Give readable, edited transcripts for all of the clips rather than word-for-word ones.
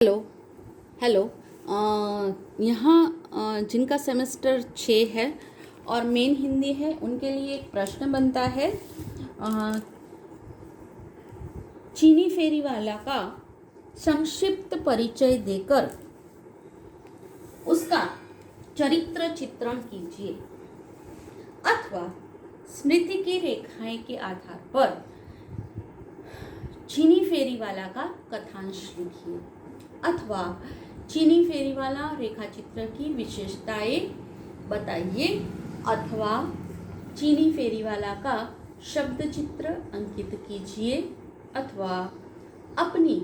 Hello hello. यहाँ जिनका semester 6 है और मेन हिंदी है उनके लिए एक प्रश्न बनता है। चीनी फेरी वाला का संक्षिप्त परिचय देकर उसका चरित्र चित्रण कीजिए अथवा स्मृति की रेखाएं के आधार पर चीनी फेरी वाला का कथांश लिखिए अथवा चीनी फेरी वाला रेखाचित्र की विशेषताएं बताइए अथवा चीनी फेरी वाला का शब्द चित्र अंकित कीजिए अथवा अपनी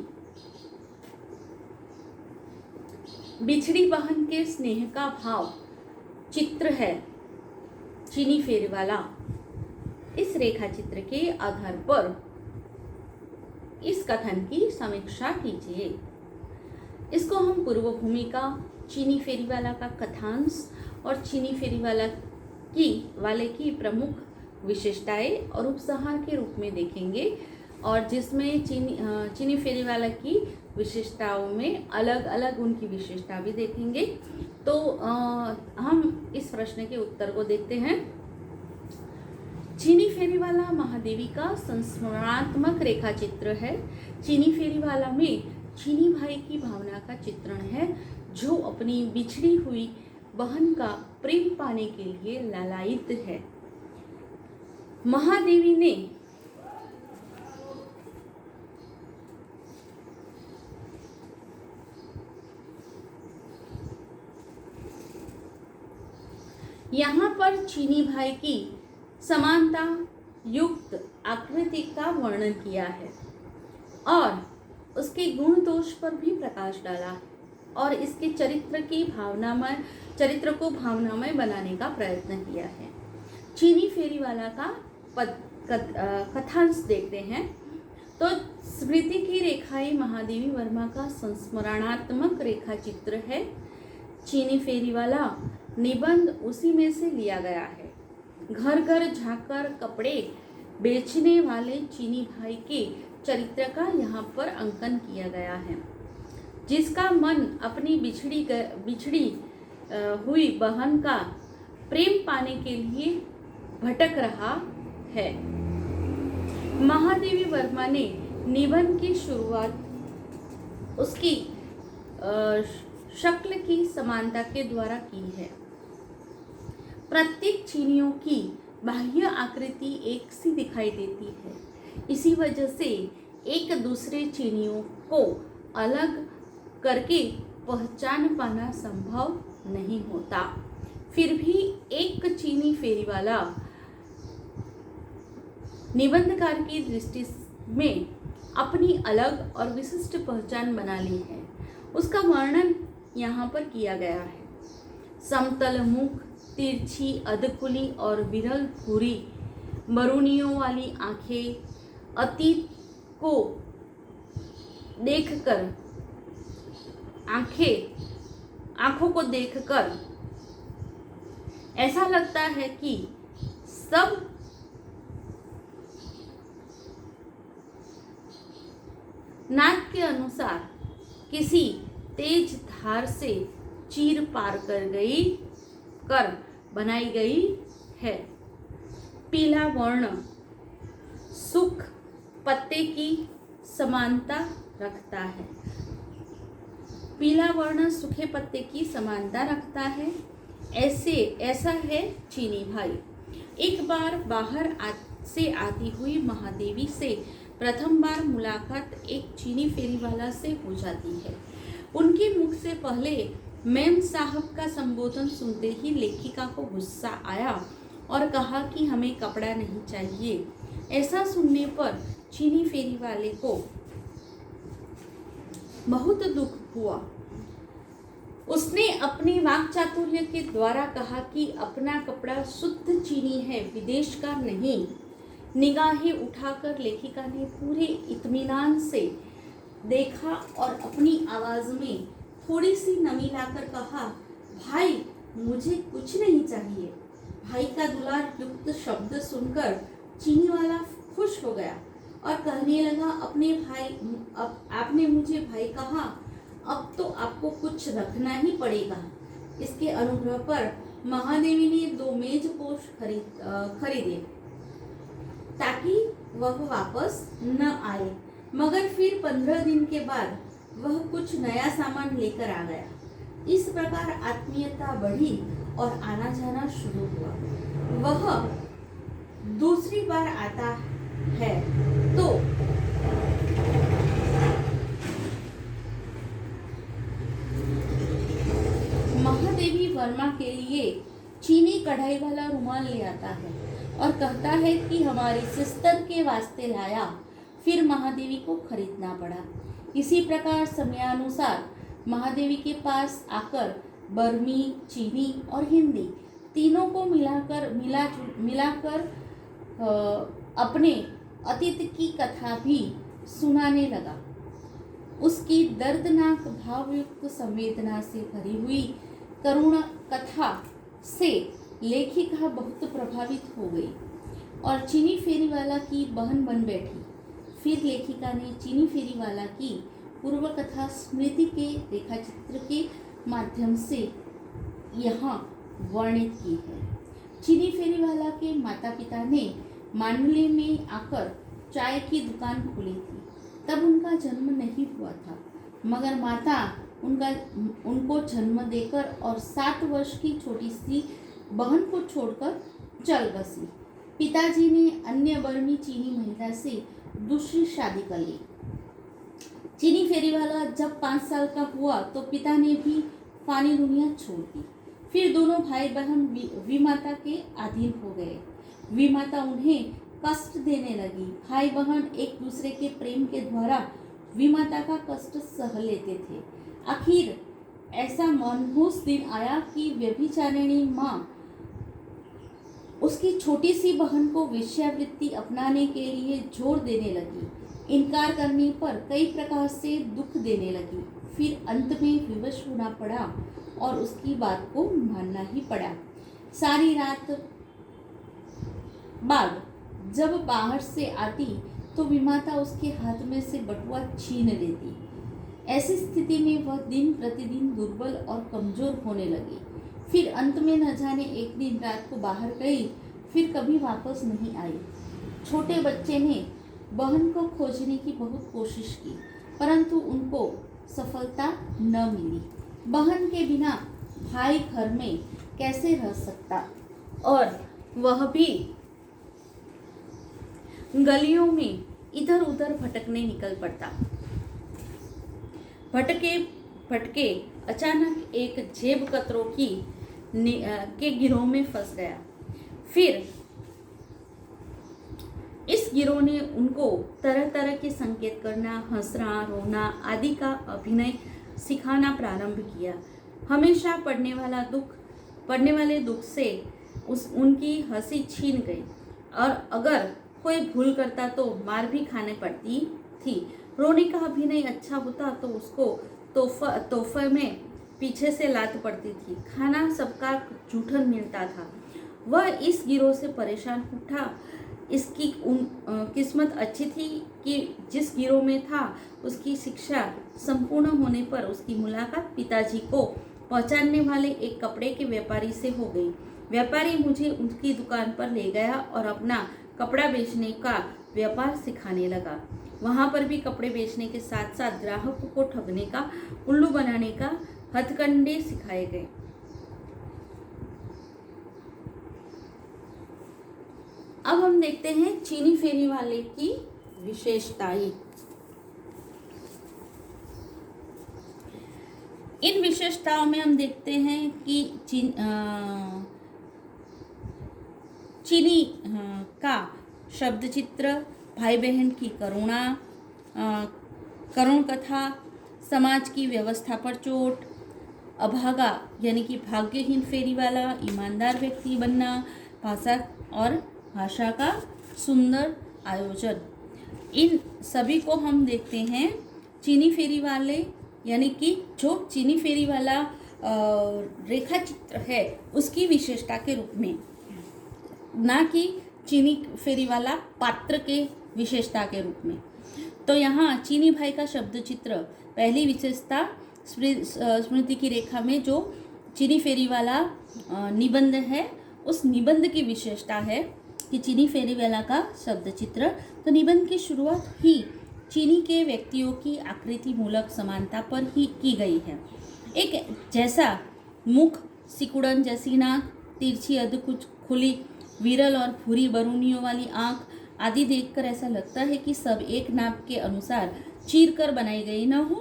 बिछड़ी बहन के स्नेह का भाव चित्र है चीनी फेरी वाला। इस रेखाचित्र के आधार पर इस कथन की समीक्षा कीजिए। इसको हम पूर्व भूमिका, चीनी फेरी वाला का कथांश और चीनी फेरी वाले की प्रमुख विशेषताएं और उपसंहार के रूप में देखेंगे और जिसमें चीनी फेरी वाला की विशेषताओं में अलग अलग उनकी विशेषता भी देखेंगे। तो हम इस प्रश्न के उत्तर को देखते हैं। चीनी फेरी वाला महादेवी का संस्मरणात्मक रेखा चित्र है। चीनी फेरी वाला में चीनी भाई की भावना का चित्रण है जो अपनी बिछड़ी हुई बहन का प्रेम पाने के लिए लालायित है। महादेवी ने यहाँ पर चीनी भाई की समानता युक्त आकृति का वर्णन किया है और उसके गुण दोष पर भी प्रकाश डाला है और इसके चरित्र को भावनामय बनाने का प्रयत्न किया है। चीनी फेरी वाला का कथांश देखते हैं। तो स्मृति की रेखाएं महादेवी वर्मा का संस्मरणात्मक रेखा चित्र है। चीनी फेरी वाला निबंध उसी में से लिया गया है। घर घर झांककर कपड़े बेचने वाले चीनी भाई के चरित्र का यहाँ पर अंकन किया गया है, जिसका मन अपनी बिछड़ी हुई बहन का प्रेम पाने के लिए भटक रहा है। महादेवी वर्मा ने निबंध की शुरुआत उसकी शक्ल की समानता के द्वारा की है। प्रत्येक चीनियों की बाह्य आकृति एक सी दिखाई देती है। इसी वजह से एक दूसरे चीनियों को अलग करके पहचान पाना संभव नहीं होता। फिर भी एक चीनी फेरी वाला निबंधकार की दृष्टि में अपनी अलग और विशिष्ट पहचान बना ली है। उसका वर्णन यहाँ पर किया गया है। समतल मुख, तिरछी अधकुली और विरल भूरी मरूनियों वाली आंखें, अतीत को देखकर आंखों को देखकर ऐसा लगता है कि सब नाक के अनुसार किसी तेज धार से चीर पार कर बनाई गई है। पीला वर्ण सुख पत्ते की समानता रखता है। पीला वर्ण सूखे पत्ते की समानता रखता है। ऐसा है चीनी भाई। एक बार बाहर से आती हुई महादेवी से प्रथम बार मुलाकात एक चीनी फेरी वाला से हो जाती है। उनके मुख से पहले मैम साहब का संबोधन सुनते ही लेखिका को गुस्सा आया और कहा कि हमें कपड़ा नहीं चाहिए। ऐसा सुनने पर चीनी फेरी वाले को बहुत दुख हुआ। उसने अपने वाक चातुर्य के द्वारा कहा कि अपना कपड़ा शुद्ध चीनी है, विदेश का नहीं। निगाहें उठाकर लेखिका ने पूरे इत्मीनान से देखा और अपनी आवाज में थोड़ी सी नमी लाकर कहा, भाई मुझे कुछ नहीं चाहिए। भाई का दुलार युक्त शब्द सुनकर चीनी वाला खुश हो गया और कहने लगा, अपने भाई आपने मुझे भाई कहा, आपको कुछ रखना ही पड़ेगा। इसके अनुग्रह पर महादेवी ने 2 मेजपोश खरीदे ताकि वह वापस न आए, मगर फिर 15 दिन के बाद वह कुछ नया सामान लेकर आ गया। इस प्रकार आत्मीयता बढ़ी और आना जाना शुरू हुआ। वह दूसरी बार आता है तो महादेवी वर्मा के लिए चीनी कढ़ाई वाला रुमाल ले आता है और कहता है कि हमारी सिस्टर के वास्ते लाया। फिर महादेवी को खरीदना पड़ा। इसी प्रकार समयानुसार महादेवी के पास आकर बर्मी, चीनी और हिंदी तीनों को मिलाकर अपने अतीत की कथा भी सुनाने लगा। उसकी दर्दनाक भावयुक्त संवेदना से भरी हुई करुण कथा से लेखिका बहुत प्रभावित हो गई और चीनी फेरीवाला की बहन बन बैठी। फिर लेखिका ने चीनी फेरीवाला की पूर्व कथा स्मृति के रेखाचित्र के माध्यम से यहाँ वर्णित की है। चीनी फेरीवाला के माता पिता ने मांडले में आकर चाय की दुकान खोली थी। तब उनका जन्म नहीं हुआ था, मगर माता उनको जन्म देकर और 7 वर्ष की छोटी सी बहन को छोड़कर चल बसी। पिताजी ने अन्य बर्मी चीनी महिला से दूसरी शादी कर ली। चीनी फेरीवाला जब 5 साल का हुआ तो पिता ने भी फानी दुनिया छोड़ दी। फिर दोनों भाई बहन विमाता के अधीन हो गए। विमाता उन्हें कष्ट देने लगी। भाई बहन एक दूसरे के प्रेम के द्वारा विमाता का कष्ट सह लेते थे। आखिर ऐसा मनहूस दिन आया कि व्यभिचारिणी माँ उसकी छोटी सी बहन को वेश्यावृत्ति अपनाने के लिए जोर देने लगी। इनकार करने पर कई प्रकार से दुख देने लगी। फिर अंत में विवश होना पड़ा और उसकी बात को मानना ही पड़ा। सारी रात बाद जब बाहर से आती तो विमाता उसके हाथ में से बटुआ छीन लेती। ऐसी स्थिति में वह दिन प्रतिदिन दुर्बल और कमजोर होने लगी। फिर अंत में न जाने एक दिन रात को बाहर गई, फिर कभी वापस नहीं आई। छोटे बच्चे ने बहन को खोजने की बहुत कोशिश की, परंतु उनको सफलता न मिली। बहन के बिना भाई घर में कैसे रह सकता और वह भी गलियों में इधर उधर भटकने निकल पड़ता। भटके अचानक एक जेब कतरों के गिरोह में फंस गया। फिर इस गिरोह ने उनको तरह तरह के संकेत करना, हंसना, रोना आदि का अभिनय सिखाना प्रारंभ किया। हमेशा पड़ने वाले दुख से उनकी हंसी छीन गई और अगर कोई भूल करता तो मार भी खाने पड़ती थी। रोने का अभिनय अच्छा होता तो उसको तोहफे में पीछे से लात पड़ती थी। खाना सबका जूठन मिलता था। वह इस गिरोह से परेशान उठा। इसकी किस्मत अच्छी थी कि जिस गिरोह में था उसकी शिक्षा संपूर्ण होने पर उसकी मुलाकात पिताजी को पहचानने वाले एक कपड़े के व्यापारी से हो गई। व्यापारी मुझे उनकी दुकान पर ले गया और अपना कपड़ा बेचने का व्यापार सिखाने लगा। वहाँ पर भी कपड़े बेचने के साथ साथ ग्राहकों को ठगने का, उल्लू बनाने का हथकंडे सिखाए गए। अब हम देखते हैं चीनी फेरी वाले की विशेषताएं। इन विशेषताओं में हम देखते हैं कि चीनी का शब्द चित्र, भाई बहन की करुण कथा, समाज की व्यवस्था पर चोट, अभागा यानी कि भाग्यहीन फेरी वाला, ईमानदार व्यक्ति बनना, भाषा का सुंदर आयोजन, इन सभी को हम देखते हैं चीनी फेरी वाले यानी कि जो चीनी फेरी वाला रेखा चित्र है उसकी विशेषता के रूप में, ना कि चीनी फेरी वाला पात्र के विशेषता के रूप में। तो यहाँ चीनी भाई का शब्द चित्र, पहली विशेषता स्मृति की रेखा में जो चीनी फेरी वाला निबंध है, उस निबंध की विशेषता है कि चीनी फेरी वाला का शब्द चित्र। तो निबंध की शुरुआत ही चीनी के व्यक्तियों की आकृति मूलक समानता पर ही की गई है। एक जैसा मुख, सिकुड़न जैसी नाक, तिरछी अधकुच खुली विरल और भूरी बरूनियों वाली आंख आदि देखकर ऐसा लगता है कि सब एक नाप के अनुसार चीर कर बनाई गई न हो।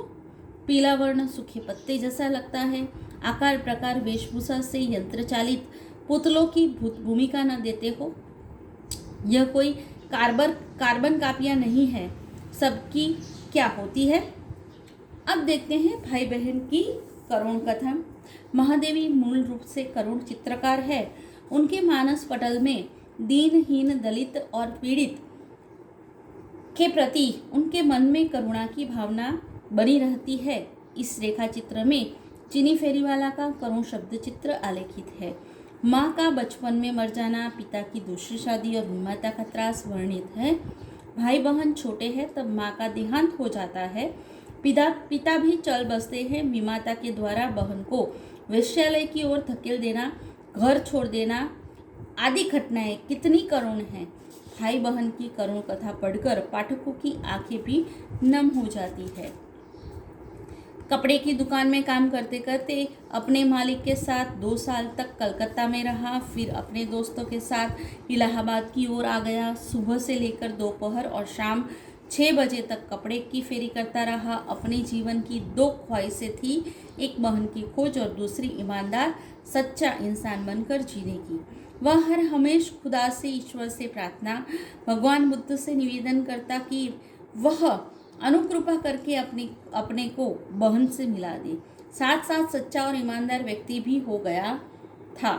पीला वर्ण सूखे पत्ते जैसा लगता है। आकार प्रकार वेशभूषा से यंत्र चालित पुतलों की भूमिका न देते हो। यह कोई कार्बन कापियाँ नहीं है। सबकी क्या होती है। अब देखते हैं भाई बहन की करुण कथा। महादेवी मूल रूप से करुण चित्रकार है। उनके मानस पटल में दीनहीन, दलित और पीड़ित के प्रति उनके मन में करुणा की भावना बनी रहती है। इस रेखा चित्र में चीनी फेरीवाला का करुण शब्द चित्र आलेखित है। माँ का बचपन में मर जाना, पिता की दूसरी शादी और विमाता का त्रास वर्णित है। भाई बहन छोटे हैं तब माँ का देहांत हो जाता है। पिता भी चल बसते हैं। विमाता के द्वारा बहन को वेश्यालय की ओर धकेल देना, घर छोड़ देना आदि घटनाएं कितनी करुण हैं। भाई बहन की करुण कथा पढ़कर पाठकों की आंखें भी नम हो जाती है। कपड़े की दुकान में काम करते करते अपने मालिक के साथ 2 साल तक कलकत्ता में रहा। फिर अपने दोस्तों के साथ इलाहाबाद की ओर आ गया। सुबह से लेकर दोपहर और शाम 6 बजे तक कपड़े की फेरी करता रहा। अपने जीवन की 2 ख्वाहिशें थी, एक बहन की खोज और दूसरी ईमानदार सच्चा इंसान बनकर जीने की। वह हर हमेश खुदा से, ईश्वर से प्रार्थना, भगवान बुद्ध से निवेदन करता कि वह अनुकृपा करके अपने को बहन से मिला दे। साथ साथ सच्चा और ईमानदार व्यक्ति भी हो गया था।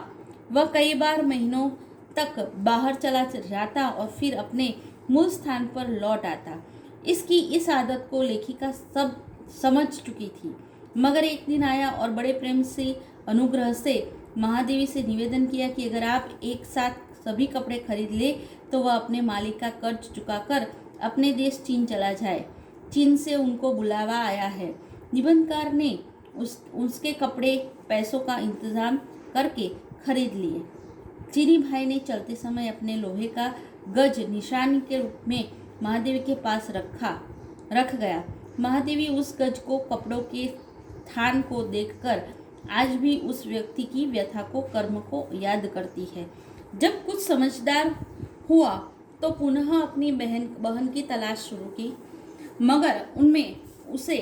वह कई बार महीनों तक बाहर चला जाता और फिर अपने मूल स्थान पर लौट आता। इसकी इस आदत को लेखिका सब समझ चुकी थी। मगर एक दिन आया और बड़े प्रेम से, अनुग्रह से महादेवी से निवेदन किया कि अगर आप एक साथ सभी कपड़े खरीद ले तो वह अपने मालिक का कर्ज चुकाकर अपने देश चीन चला जाए। चीन से उनको बुलावा आया है। निबंधकार ने उसके कपड़े पैसों का इंतजाम करके खरीद लिए। चीनी भाई ने चलते समय अपने लोहे का गज निशानी के रूप में महादेवी के पास रख गया। महादेवी उस गज को, कपड़ों के थान को देखकर आज भी उस व्यक्ति की व्यथा को, कर्म को याद करती है। जब कुछ समझदार हुआ तो पुनः अपनी बहन की तलाश शुरू की, मगर उनमें उसे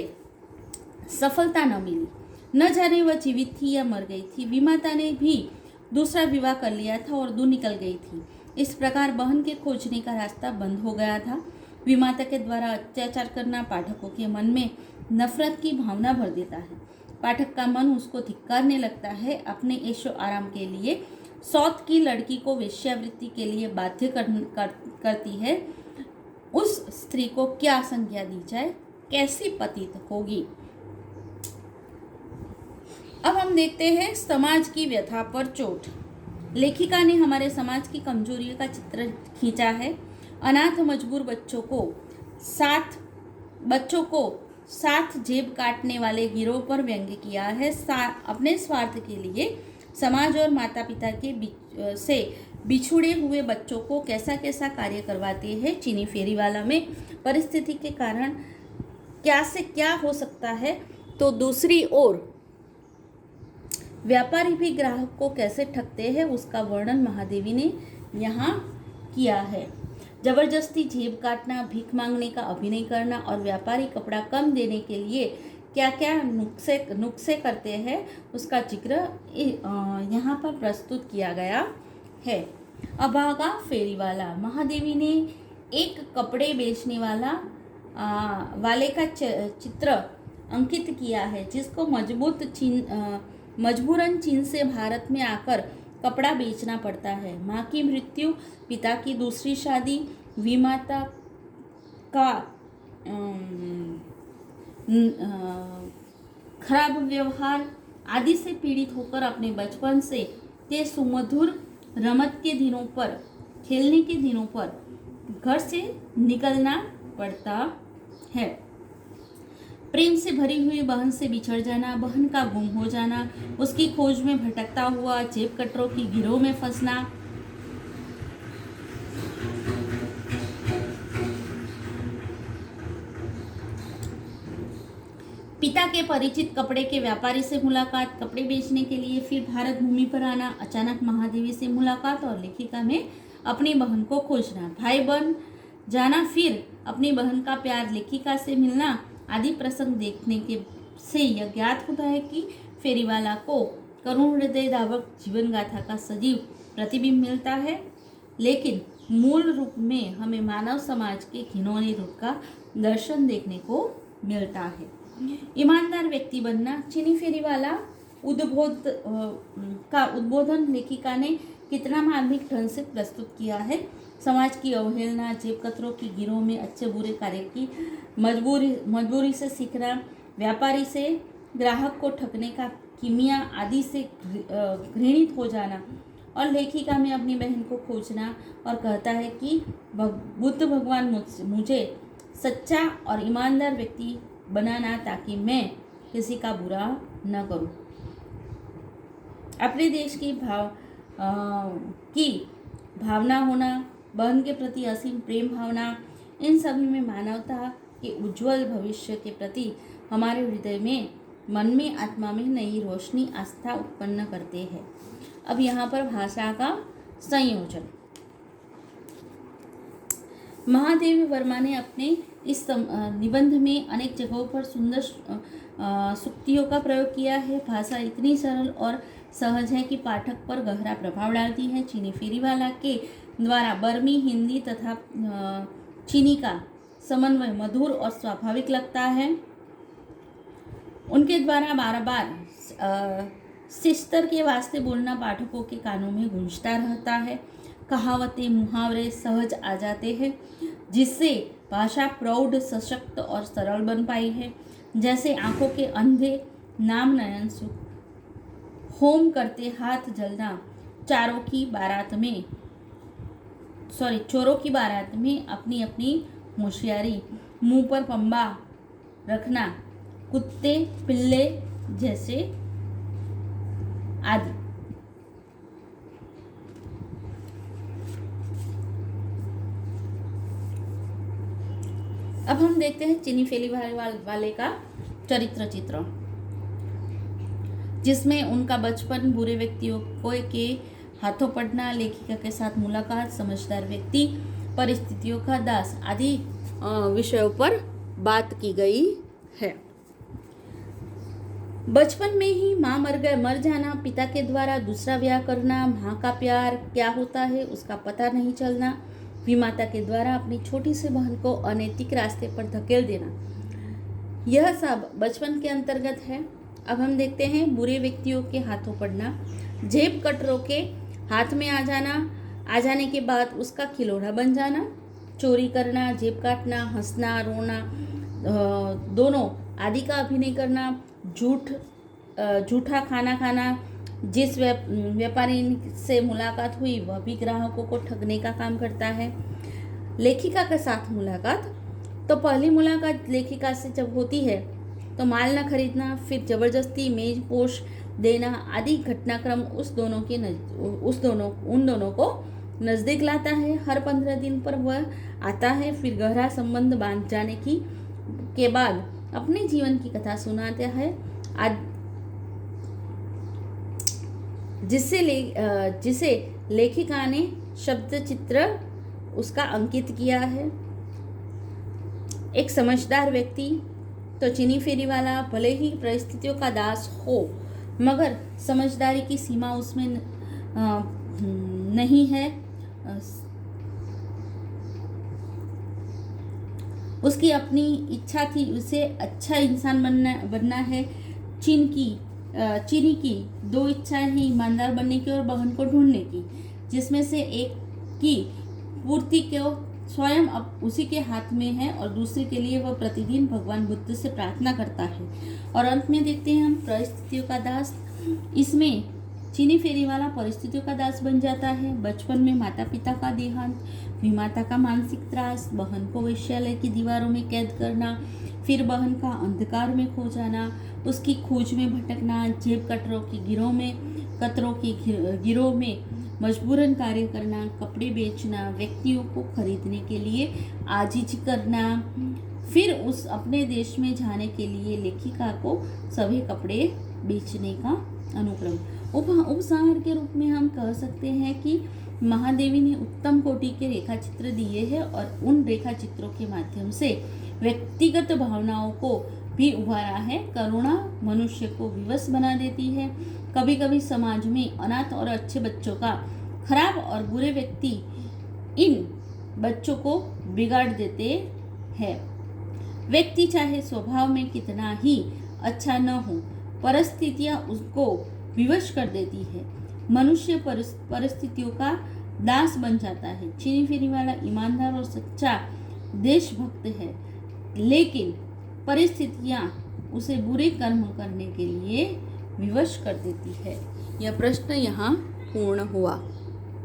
सफलता न मिली। न जाने वह जीवित थी या मर गई थी। विमाता ने भी दूसरा विवाह कर लिया था और दूर निकल गई थी। इस प्रकार बहन के खोजने का रास्ता बंद हो गया था। विमाता के द्वारा अत्याचार करना पाठकों के मन में नफरत की भावना भर देता है। पाठक का मन उसको धिक्कारने लगता है। अपने ऐशो आराम के लिए सौत की लड़की को वेश्यावृत्ति के लिए बाध्य करती है। उस स्त्री को क्या संज्ञा दी जाए, कैसी पतित होगी। अब हम देखते हैं समाज की व्यथा पर चोट। लेखिका ने हमारे समाज की कमजोरियों का चित्र खींचा है। अनाथ मजबूर बच्चों को साथ जेब काटने वाले गिरोह पर व्यंग्य किया है। अपने स्वार्थ के लिए समाज और माता पिता के से बिछुड़े हुए बच्चों को कैसा कैसा कार्य करवाते हैं। चीनी फेरीवाला में परिस्थिति के कारण क्या से क्या हो सकता है, तो दूसरी ओर व्यापारी भी ग्राहक को कैसे ठगते हैं, उसका वर्णन महादेवी ने यहाँ किया है। जबरदस्ती जेब काटना, भीख मांगने का अभिनय करना और व्यापारी कपड़ा कम देने के लिए क्या क्या नुक्से करते हैं, उसका जिक्र यहाँ पर प्रस्तुत किया गया है। अभागा फेरीवाला। महादेवी ने एक कपड़े बेचने वाले का चित्र अंकित किया है, जिसको मजबूरन चीन से भारत में आकर कपड़ा बेचना पड़ता है। माँ की मृत्यु, पिता की दूसरी शादी, विमाता का खराब व्यवहार आदि से पीड़ित होकर अपने बचपन से के सुमधुर रमत के दिनों पर, खेलने के दिनों पर घर से निकलना पड़ता है। प्रेम से भरी हुई बहन से बिछड़ जाना, बहन का गुम हो जाना, उसकी खोज में भटकता हुआ जेब कटरों की गिरोह में फंसना, पिता के परिचित कपड़े के व्यापारी से मुलाकात, कपड़े बेचने के लिए फिर भारत भूमि पर आना, अचानक महादेवी से मुलाकात और लेखिका में अपनी बहन को खोजना, भाई बन जाना, फिर अपनी बहन का प्यार लेखिका से मिलना आदि प्रसंग देखने के से यह ज्ञात होता है कि फेरीवाला को करुण हृदय धावक जीवन गाथा का सजीव प्रतिबिंब मिलता है, लेकिन मूल रूप में हमें मानव समाज के घिनौने रूप का दर्शन देखने को मिलता है। ईमानदार व्यक्ति बनना, चीनी फेरीवाला उद्बोधन लेखिका ने कितना मार्मिक ढंग से प्रस्तुत किया है। समाज की अवहेलना, जेब कतरों की गिरोह में अच्छे बुरे कार्य की मजबूरी से सीखना, व्यापारी से ग्राहक को ठगने का कीमिया आदि से घृणित हो जाना, और लेखिका में अपनी बहन को खोजना और कहता है कि बुद्ध भगवान मुझे सच्चा और ईमानदार व्यक्ति बनाना ताकि मैं किसी का बुरा न करूं। अपने देश की भावना होना, बहन के प्रति असीम प्रेम भावना, इन सभी में मानवता के उज्जवल भविष्य के प्रति हमारे हृदय में, मन में, आत्मा में नई रोशनी, आस्था उत्पन्न करते हैं। अब यहाँ पर भाषा का संयोजन। महादेवी वर्मा ने अपने इस निबंध में अनेक जगहों पर सुंदर सूक्तियों का प्रयोग किया है। भाषा इतनी सरल और सहज है कि पाठक पर गहरा प्रभाव डालती है। चीनी फेरीवाला के द्वारा बर्मी, हिंदी तथा चीनी का समन्वय मधुर और स्वाभाविक लगता है। उनके द्वारा बार बार शिस्तर के वास्ते बोलना पाठकों के कानों में गूंजता रहता है। कहावतें, मुहावरे सहज आ जाते हैं, जिससे भाषा प्रौढ़, सशक्त और सरल बन पाई है। जैसे आंखों के अंधे नाम नयन सुख, होम करते हाथ जलना, चोरों की बारात में अपनी अपनी होशियारी, मुंह पर पंबा रखना, कुत्ते पिल्ले जैसे आदि। अब हम देखते हैं चीनी फेरीवाले का चरित्र चित्रण, जिसमें उनका बचपन, बुरे व्यक्तियों के हाथों पड़ना, लेखिका के साथ मुलाकात, समझदार व्यक्ति, परिस्थितियों का दास आदि विषयों पर बात की गई है। बचपन में ही माँ मर जाना, पिता के द्वारा दूसरा ब्याह करना, माँ का प्यार क्या होता है उसका पता नहीं चलना, विमाता के द्वारा अपनी छोटी सी बहन को अनैतिक रास्ते पर धकेल देना, यह सब बचपन के अंतर्गत है। अब हम देखते हैं बुरे व्यक्तियों के हाथों पड़ना, जेब कटरों के हाथ में आ जाने के बाद उसका खिलौना बन जाना, चोरी करना, जेब काटना, हंसना, रोना दोनों आदि का अभिनय करना, झूठा खाना खाना, जिस व्यापारी से मुलाकात हुई वह भी ग्राहकों को ठगने का काम करता है। लेखिका के साथ मुलाकात, तो पहली मुलाकात लेखिका से जब होती है तो माल न खरीदना, फिर जबरदस्ती मेज पोश देना आदि घटनाक्रम उन दोनों को नज़दीक लाता है। हर 15 दिन पर वह आता है, फिर गहरा संबंध बांध जाने के बाद अपने जीवन की कथा सुनाता है, जिसे लेखिका ने शब्द चित्र उसका अंकित किया है। एक समझदार व्यक्ति, तो चीनी फेरीवाला भले ही परिस्थितियों का दास हो, मगर समझदारी की सीमा उसमें नहीं है। उसकी अपनी इच्छा थी, उसे अच्छा इंसान बनना है। चीनी की दो इच्छाएं हैं, ईमानदार बनने की और बहन को ढूंढने की, जिसमें से एक की पूर्ति को स्वयं अब उसी के हाथ में है और दूसरे के लिए वह प्रतिदिन भगवान बुद्ध से प्रार्थना करता है। और अंत में देखते हैं हम परिस्थितियों का दास। इसमें चीनी फेरी वाला परिस्थितियों का दास बन जाता है। बचपन में माता पिता का देहांत, विमाता का मानसिक त्रास, बहन को वेश्यालय की दीवारों में कैद करना, फिर बहन का अंधकार में खो जाना, उसकी खोज में भटकना, जेब कतरों की गिरोह में मजबूरन कार्य करना, कपड़े बेचना, व्यक्तियों को खरीदने के लिए आजीजी करना, फिर उस अपने देश में जाने के लिए लेखिका को सभी कपड़े बेचने का अनुक्रम। उपसंहार के रूप में हम कह सकते हैं कि महादेवी ने उत्तम कोटि के रेखाचित्र दिए हैं और उन रेखाचित्रों के माध्यम से व्यक्तिगत भावनाओं को भी उभारा है। करुणा मनुष्य को विवश बना देती है। कभी कभी समाज में अनाथ और अच्छे बच्चों का खराब और बुरे व्यक्ति इन बच्चों को बिगाड़ देते हैं। व्यक्ति चाहे स्वभाव में कितना ही अच्छा न हो, परिस्थितियां उसको विवश कर देती है। मनुष्य परिस्थितियों का दास बन जाता है। चीनी फेरी वाला ईमानदार और सच्चा देशभक्त है, लेकिन परिस्थितियां उसे बुरे कर्म करने के लिए विवश कर देती है। यह प्रश्न यहाँ पूर्ण हुआ।